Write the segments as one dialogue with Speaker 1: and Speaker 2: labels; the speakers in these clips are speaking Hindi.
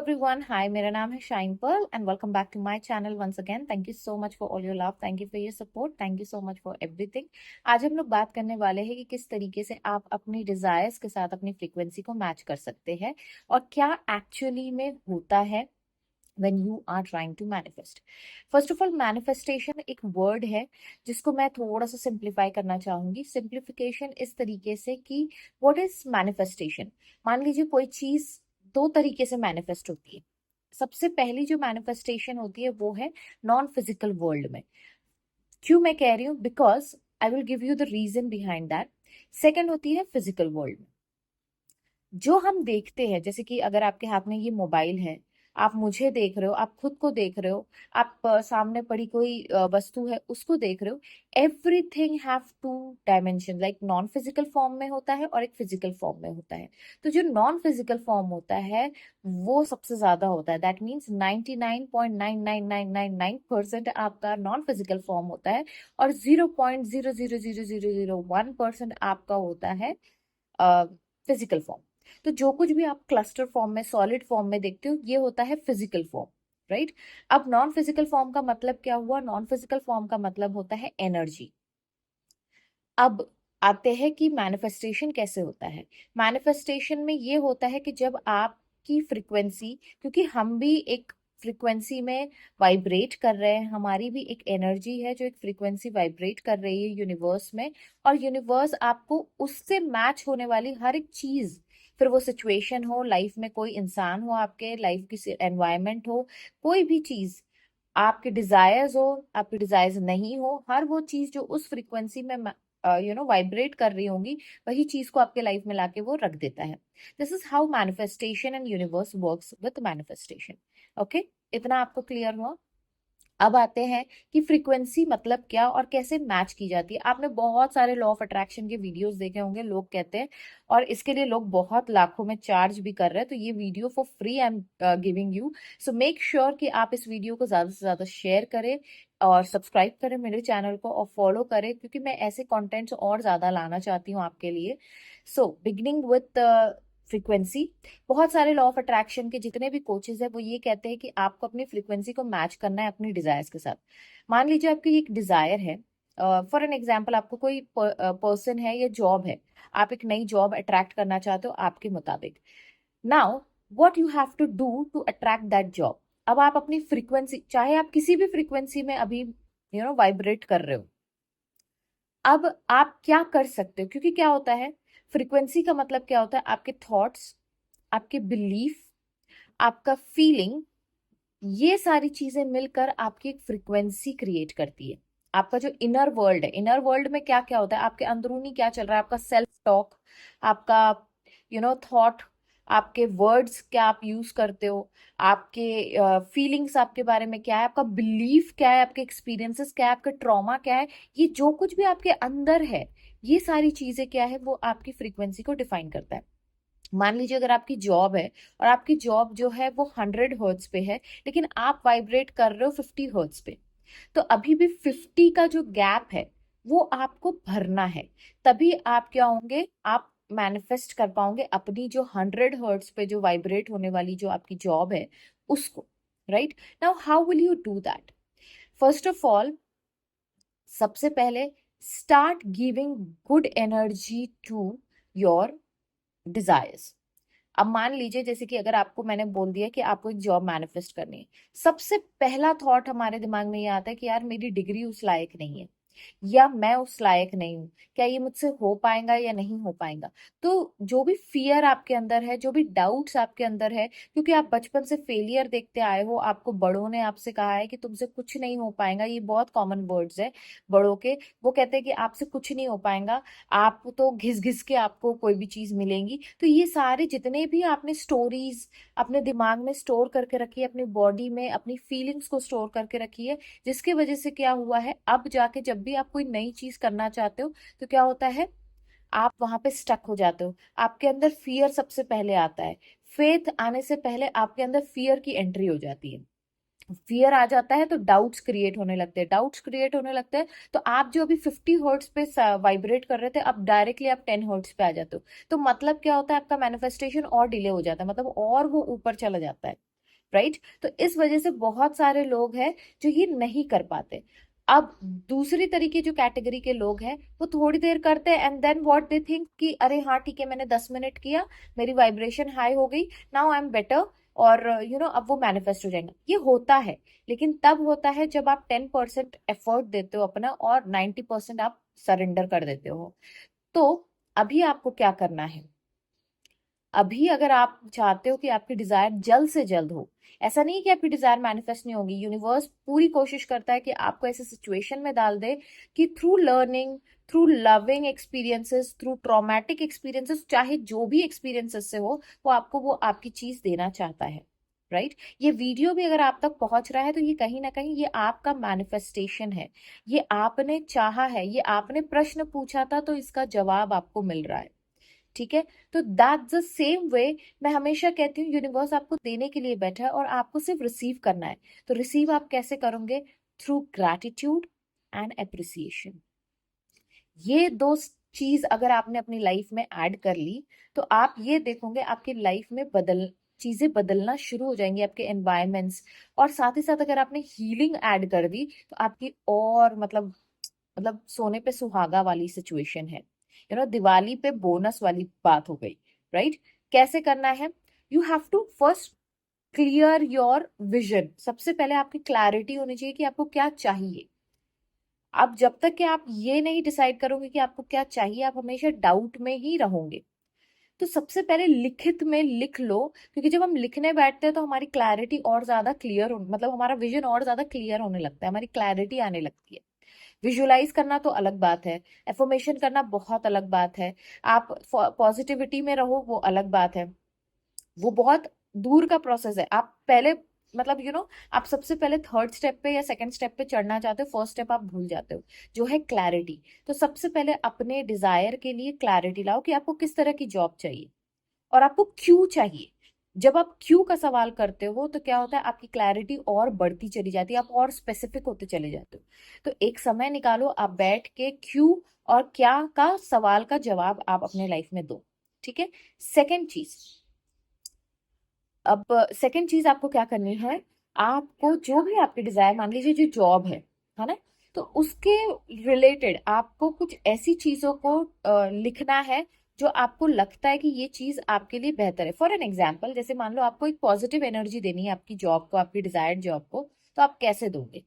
Speaker 1: एवरीवन, हाय, मेरा नाम है Shine Pearl and welcome back to my channel once again. Thank you so much for all your love, thank you for your support, thank you so much for everything. आज हम लोग बात करने वाले हैं कि किस तरीके से आप अपनी डिजायर्स के साथ अपनी फ्रीक्वेंसी को मैच कर सकते हैं और क्या एक्चुअली में होता है when you are trying to manifest. First of all, manifestation एक वर्ड है जिसको मैं थोड़ा सा सिंप्लीफाई करना चाहूंगी। सिंप्लीफिकेशन इस तरीके से कि व्हाट इज मैनिफेस्टेशन। मान लीजिए कोई चीज दो तरीके से मैनिफेस्ट होती है। सबसे पहली जो मैनिफेस्टेशन होती है वो है नॉन फिजिकल वर्ल्ड में। क्यों मैं कह रही हूँ? Because I will give you the reason behind that. Second होती है फिजिकल वर्ल्ड में। जो हम देखते हैं, जैसे कि अगर आपके हाथ में ये मोबाइल है, आप मुझे देख रहे हो, आप खुद को देख रहे हो, आप सामने पड़ी कोई वस्तु है उसको देख रहे हो। Everything have two dimension, like non physical form में होता है और एक फिजिकल फॉर्म में होता है। तो जो नॉन फिजिकल फॉर्म होता है वो सबसे ज्यादा होता है। दैट मीन्स 99.99999% आपका नॉन फिजिकल फॉर्म होता है और 0.0000001% आपका होता है फिजिकल फॉर्म। तो जो कुछ भी आप क्लस्टर फॉर्म में, सॉलिड फॉर्म में देखते हो, ये होता है फिजिकल फॉर्म, राइट। अब नॉन फिजिकल फॉर्म का मतलब क्या हुआ? नॉन फिजिकल फॉर्म का मतलब होता है एनर्जी। अब आते हैं कि मैनिफेस्टेशन कैसे होता है। मैनिफेस्टेशन में ये होता है कि जब आपकी फ्रीक्वेंसी, क्योंकि हम भी एक फ्रीक्वेंसी में वाइब्रेट कर रहे हैं, हमारी भी एक एनर्जी है जो एक फ्रीक्वेंसी वाइब्रेट कर रही है यूनिवर्स में, और यूनिवर्स आपको उससे मैच होने वाली हर एक चीज, फिर वो सिचुएशन हो, लाइफ में कोई इंसान हो, आपके लाइफ की एनवायरनमेंट हो, कोई भी चीज, आपके डिजायर्स हो, आपके डिजायर्स नहीं हो, हर वो चीज जो उस फ्रीक्वेंसी में वाइब्रेट कर रही होंगी, वही चीज को आपके लाइफ में लाके वो रख देता है। This is how manifestation and universe works with manifestation. Okay, इतना आपको क्लियर हुआ? अब आते हैं कि फ्रीक्वेंसी मतलब क्या और कैसे मैच की जाती है। आपने बहुत सारे लॉ ऑफ अट्रैक्शन के वीडियोस देखे होंगे, लोग कहते हैं, और इसके लिए लोग बहुत लाखों में चार्ज भी कर रहे हैं। तो ये video for free I am giving you. So make sure कि आप इस वीडियो को ज्यादा से ज्यादा शेयर करें और सब्सक्राइब करें मेरे चैनल को और फॉलो करें, क्योंकि मैं ऐसे कंटेंट्स और ज्यादा लाना चाहती हूँ आपके लिए। So beginning with frequency. बहुत सारे लॉ ऑफ अट्रैक्शन के जितने भी कोचेज है वो ये कहते हैं कि आपको अपनी फ्रीक्वेंसी को मैच करना है अपनी डिजायर्स के साथ। मान लीजिए आपकी एक डिजायर है, फॉर एन एग्जाम्पल, आपको कोई पर्सन है या जॉब है, आप एक नई जॉब अट्रैक्ट करना चाहते हो आपके मुताबिक। Now what you have to do to attract that job. अब आप अपनी फ्रीक्वेंसी, चाहे आप किसी भी फ्रीक्वेंसी में अभी वाइब्रेट कर रहे हो, अब आप क्या कर सकते हो? क्योंकि क्या होता है, फ्रीक्वेंसी का मतलब क्या होता है? आपके थॉट्स, आपके बिलीफ, आपका फीलिंग, ये सारी चीजें मिलकर आपकी एक फ्रीक्वेंसी क्रिएट करती है। आपका जो इनर वर्ल्ड है, इनर वर्ल्ड में क्या क्या होता है, आपके अंदरूनी क्या चल रहा है, आपका सेल्फ टॉक, आपका थॉट, आपके वर्ड्स क्या आप यूज करते हो, आपके फीलिंग्स आपके बारे में क्या है, आपका बिलीफ क्या है, आपके एक्सपीरियंसेस क्या है, आपका ट्रॉमा क्या है, ये जो कुछ भी आपके अंदर है, ये सारी चीजें क्या है, वो आपकी फ्रीक्वेंसी को डिफाइन करता है। मान लीजिए अगर आपकी जॉब है और आपकी जॉब जो है वो 100 हर्ट्ज पे है, लेकिन आप वाइब्रेट कर रहे हो 50 हर्ट्ज पे, तो अभी भी 50 का जो गैप है वो आपको भरना है। तभी आप क्या होंगे, आप मैनिफेस्ट कर पाओगे अपनी जो 100 हर्ट्ज पे जो वाइब्रेट होने वाली जो आपकी जॉब है उसको। Right now, how will you do that? First of all, सबसे पहले start giving good energy to your desires. अब मान लीजिए, जैसे कि अगर आपको मैंने बोल दिया कि आपको एक जॉब मैनिफेस्ट करनी है, सबसे पहला थॉट हमारे दिमाग में ये आता है कि यार मेरी डिग्री उस लायक नहीं है, या मैं उस लायक नहीं हूँ, क्या ये मुझसे हो पाएगा या नहीं हो पाएगा। तो जो भी फियर आपके अंदर है, जो भी डाउट्स आपके अंदर है, क्योंकि आप बचपन से फेलियर देखते आए हो, आपको बड़ों ने आपसे कहा है कि तुमसे कुछ नहीं हो पाएगा, ये बहुत कॉमन वर्ड्स है बड़ों के। वो कहते हैं कि आपसे कुछ नहीं हो पाएगा, आप तो घिस घिस के आपको कोई भी चीज मिलेंगी। तो ये सारे जितने भी आपने स्टोरीज अपने दिमाग में स्टोर करके रखी है, अपनी बॉडी में अपनी फीलिंग्स को स्टोर करके रखी है, जिसकी वजह से क्या हुआ है, अब जाके जब भी आप कोई नई चीज करना चाहते हो तो क्या होता है, आप वहां पे स्टक हो जाते हो। आपके अंदर फियर सबसे पहले आता है। फेथ आने से पहले आपके अंदर फियर की एंट्री हो जाती है। फियर आ जाता है तो डाउट्स क्रिएट होने लगते हैं, डाउट्स क्रिएट होने लगते हैं तो आप जो अभी 50 हर्ट्ज पे वाइब्रेट कर रहे थे, अब डायरेक्टली आप 10 हर्ट्ज पे आ जाते हो। तो मतलब क्या होता है, आपका मैनिफेस्टेशन और डिले हो जाता है, मतलब और वो ऊपर चला जाता है। राइट। तो इस वजह से बहुत सारे लोग हैं जो ये नहीं कर पाते। अब दूसरी तरीके जो कैटेगरी के लोग हैं वो थोड़ी देर करते हैं and then what they think कि अरे हाँ ठीक है, मैंने 10 मिनट किया, मेरी वाइब्रेशन हाई हो गई, नाउ आई एम बेटर, और अब वो मैनिफेस्ट हो जाएंगे। ये होता है, लेकिन तब होता है जब आप 10% एफर्ट देते हो अपना और 90% आप सरेंडर कर देते हो। तो अभी आपको क्या करना है? अभी अगर आप चाहते हो कि आपकी डिजायर जल्द से जल्द हो, ऐसा नहीं कि आपकी डिजायर मैनिफेस्ट नहीं होगी, यूनिवर्स पूरी कोशिश करता है कि आपको ऐसे सिचुएशन में डाल दे कि through learning, through loving experiences, through traumatic experiences, चाहे जो भी एक्सपीरियंसेस से हो, वो आपको वो आपकी चीज देना चाहता है। राइट। ये वीडियो भी अगर आप तक पहुंच रहा है तो ये कहीं ना कहीं ये आपका मैनिफेस्टेशन है। ये आपने चाहा है, ये आपने प्रश्न पूछा था तो इसका जवाब आपको मिल रहा है। ठीक है। तो दैट्स द सेम वे मैं हमेशा कहती हूँ, यूनिवर्स आपको देने के लिए बैठा है और आपको सिर्फ रिसीव करना है। तो रिसीव आप कैसे करोगे? Through gratitude and appreciation. ये दो चीज अगर आपने अपनी लाइफ में ऐड कर ली तो आप ये देखोगे आपकी लाइफ में चीजें बदलना शुरू हो जाएंगी, आपके एनवायरमेंट्स। और साथ ही साथ अगर आपने हीलिंग ऐड कर दी तो आपकी और मतलब सोने पे सुहागा वाली सिचुएशन है। दिवाली पे बोनस वाली बात हो गई। राइट। कैसे करना है? You have to first clear your vision. सबसे पहले आपकी क्लैरिटी होनी चाहिए कि आपको क्या चाहिए। अब जब तक कि आप ये नहीं डिसाइड करोगे कि आपको क्या चाहिए, आप हमेशा डाउट में ही रहोगे। तो सबसे पहले लिखित में लिख लो, क्योंकि जब हम लिखने बैठते हैं तो हमारी क्लैरिटी और ज्यादा क्लियर हो, मतलब हमारा विजन और ज्यादा क्लियर होने लगता है, हमारी क्लैरिटी आने लगती है। विजुलाइज करना तो अलग बात है, एफर्मेशन करना बहुत अलग बात है, आप पॉजिटिविटी में रहो वो अलग बात है। वो बहुत दूर का प्रोसेस है। आप पहले मतलब आप सबसे पहले थर्ड स्टेप पे या सेकंड स्टेप पे चढ़ना चाहते हो, फर्स्ट स्टेप आप भूल जाते हो, जो है क्लैरिटी। तो सबसे पहले अपने डिजायर के लिए क्लैरिटी लाओ कि आपको किस तरह की जॉब चाहिए और आपको क्यों चाहिए। जब आप क्यों का सवाल करते हो तो क्या होता है, आपकी क्लैरिटी और बढ़ती चली जाती है, आप और स्पेसिफिक होते चले जाते हो। तो एक समय निकालो, आप बैठ के क्यों और क्या का सवाल का जवाब आप अपने लाइफ में दो। ठीक है। सेकेंड चीज, अब सेकंड चीज आपको क्या करनी है, आपको जो भी आपके डिजायर, मान लीजिए जो जॉब है ना, तो उसके रिलेटेड आपको कुछ ऐसी चीजों को लिखना है जो आपको लगता है कि ये चीज आपके लिए बेहतर है। फॉर एन एग्जाम्पल, जैसे मान लो आपको एक पॉजिटिव एनर्जी देनी है आपकी जॉब को, आपकी डिजायर्ड जॉब को, तो आप कैसे दोगे?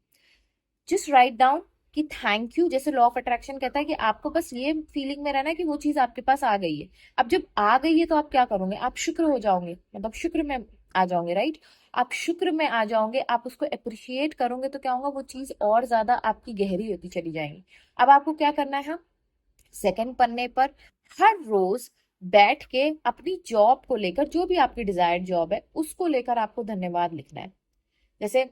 Speaker 1: जस्ट राइट डाउन कि थैंक यू। जैसे लॉ ऑफ अट्रैक्शन कहता है कि आपको बस ये फीलिंग में रहना है कि वो चीज आपके पास आ गई है। अब जब आ गई है तो आप क्या करोगे? आप शुक्र हो जाओगे, मतलब शुक्र में आ जाओगे। राइट। आप शुक्र में आ जाओगे, आप उसको अप्रिशिएट करोगे तो क्या होगा, वो चीज और ज्यादा आपकी गहरी होती चली जाएगी। अब आपको क्या करना है? सेकंड पन्ने पर हर रोज बैठ के अपनी जॉब को लेकर, जो भी आपकी डिजायर्ड जॉब है उसको लेकर आपको धन्यवाद लिखना है। जैसे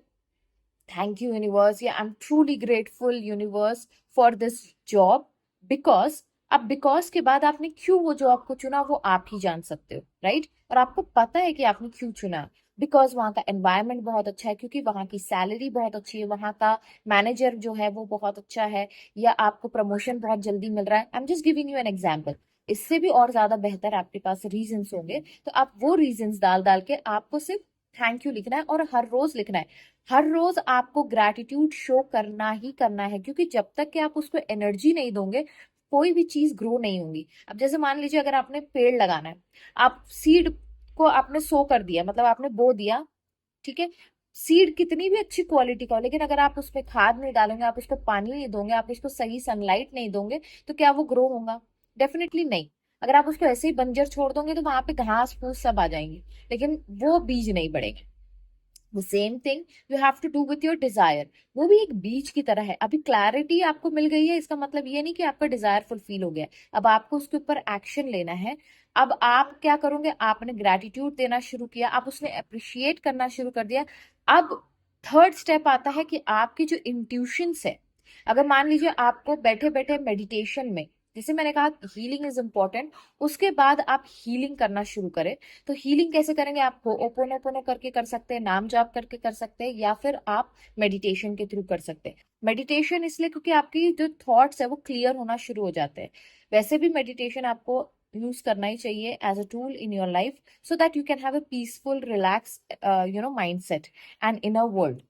Speaker 1: थैंक यू यूनिवर्स, या I am truly grateful universe for this job, because. अब बिकॉज के बाद आपने क्यों वो जॉब को चुना वो आप ही जान सकते हो। राइट। और आपको पता है कि आपने क्यों चुना। बिकॉज वहाँ का एनवायरनमेंट बहुत अच्छा है, क्योंकि वहाँ की सैलरी बहुत अच्छी है, वहाँ का मैनेजर जो है वो बहुत अच्छा है, या आपको प्रमोशन बहुत जल्दी मिल रहा है। I am just giving you an example. इससे भी और ज्यादा बेहतर आपके पास रीजंस होंगे, तो आप वो रीजंस डाल डाल के आपको सिर्फ थैंक यू लिखना है और हर रोज लिखना है। हर रोज आपको ग्रैटिट्यूड शो करना ही करना है, क्योंकि जब तक कि आप उसको एनर्जी नहीं दोगे कोई भी चीज ग्रो नहीं होगी। अब जैसे मान लीजिए अगर आपने पेड़ लगाना है, आप सीड को आपने सो कर दिया, मतलब आपने बो दिया। ठीक है। सीड कितनी भी अच्छी क्वालिटी का हो, लेकिन अगर आप उसमें खाद नहीं डालेंगे, आप उसको पानी नहीं दोगे, आप उसको सही सनलाइट नहीं दोगे, तो क्या वो ग्रो होगा? डेफिनेटली नहीं। अगर आप उसको ऐसे ही बंजर छोड़ दोगे तो वहां पे घास फूस सब आ जाएंगी, लेकिन वो बीज नहीं बढ़ेंगे। the same thing you have to do with your desire। वो भी एक बीज की तरह है। अभी क्लैरिटी आपको मिल गई है, इसका मतलब ये नहीं कि आपका डिजायर फुलफिल हो गया। अब आपको उसके ऊपर एक्शन लेना है। अब आप क्या करोगे? आपने ग्रैटिट्यूड देना शुरू किया, आप उसने अप्रिशिएट करना शुरू कर दिया। अब थर्ड स्टेप आता है कि आपकी जो इंट्यूशंस है, अगर मान लीजिए आपको बैठे बैठे मेडिटेशन में, जैसे मैंने कहा हीलिंग इज इंपॉर्टेंट, उसके बाद आप हीलिंग करना शुरू करें। तो हीलिंग कैसे करेंगे? आप ओपोनोपोनो करके कर सकते हैं, नाम जाप करके कर सकते हैं, या फिर आप मेडिटेशन के थ्रू कर सकते हैं। मेडिटेशन इसलिए क्योंकि आपकी जो थॉट्स है वो क्लियर होना शुरू हो जाते हैं। वैसे भी मेडिटेशन आपको यूज करना ही चाहिए as a tool in your life, so that you can have a peaceful relax mindset and inner world.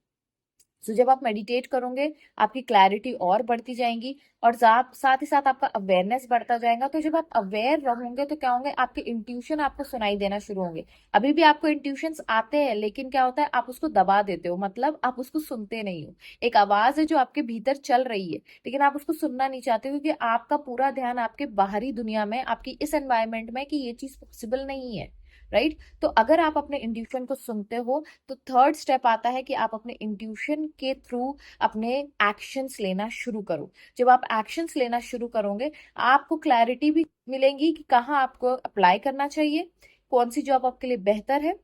Speaker 1: So जब आप मेडिटेट करोगे आपकी क्लैरिटी और बढ़ती जाएंगी, और साथ ही साथ आपका अवेयरनेस बढ़ता जाएगा। तो जब आप अवेयर रहोगे तो क्या होंगे, आपके इंट्यूशन आपको सुनाई देना शुरू होंगे। अभी भी आपको इंट्यूशंस आते हैं, लेकिन क्या होता है, आप उसको दबा देते हो, मतलब आप उसको सुनते नहीं हो। एक आवाज है जो आपके भीतर चल रही है, लेकिन आप उसको सुनना नहीं चाहते, क्योंकि आपका पूरा ध्यान आपके बाहरी दुनिया में, आपकी इस एनवायरमेंट में, कि ये चीज पॉसिबल नहीं है। राइट। तो अगर आप अपने इंट्यूशन को सुनते हो, तो थर्ड स्टेप आता है कि आप अपने इंट्यूशन के थ्रू अपने एक्शंस लेना शुरू करो। जब आप एक्शंस लेना शुरू करोगे, आपको क्लैरिटी भी मिलेंगी कि कहाँ आपको अप्लाई करना चाहिए, कौन सी जॉब आपके लिए बेहतर है।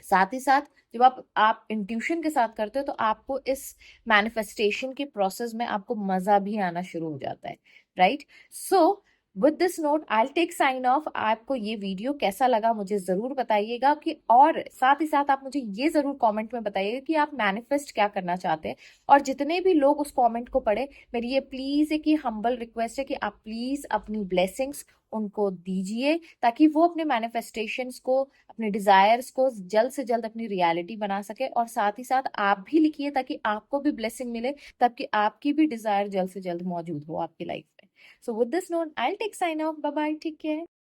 Speaker 1: साथ ही साथ जब आप इंट्यूशन के साथ करते हो, तो आपको इस मैनिफेस्टेशन के प्रोसेस में आपको मजा भी आना शुरू हो जाता है। Right. So with this note I take sign off. आपको ये वीडियो कैसा लगा मुझे जरूर बताइएगा, कि और साथ ही साथ आप मुझे ये जरूर कमेंट में बताइएगा कि आप मैनिफेस्ट क्या करना चाहते हैं। और जितने भी लोग उस कमेंट को पढ़े, मेरी ये प्लीज है कि हम्बल रिक्वेस्ट है कि आप प्लीज अपनी ब्लेसिंग्स उनको दीजिए, ताकि वो अपने मैनिफेस्टेशंस को, अपने डिजायर्स को जल्द से जल्द अपनी रियलिटी बना सके। और साथ ही साथ आप भी लिखिए, ताकि आपको भी ब्लेसिंग मिले, ताकि आपकी भी डिजायर जल्द से जल्द मौजूद हो आपकी लाइफ में। So with this note I take sign off. Bye bye, take care.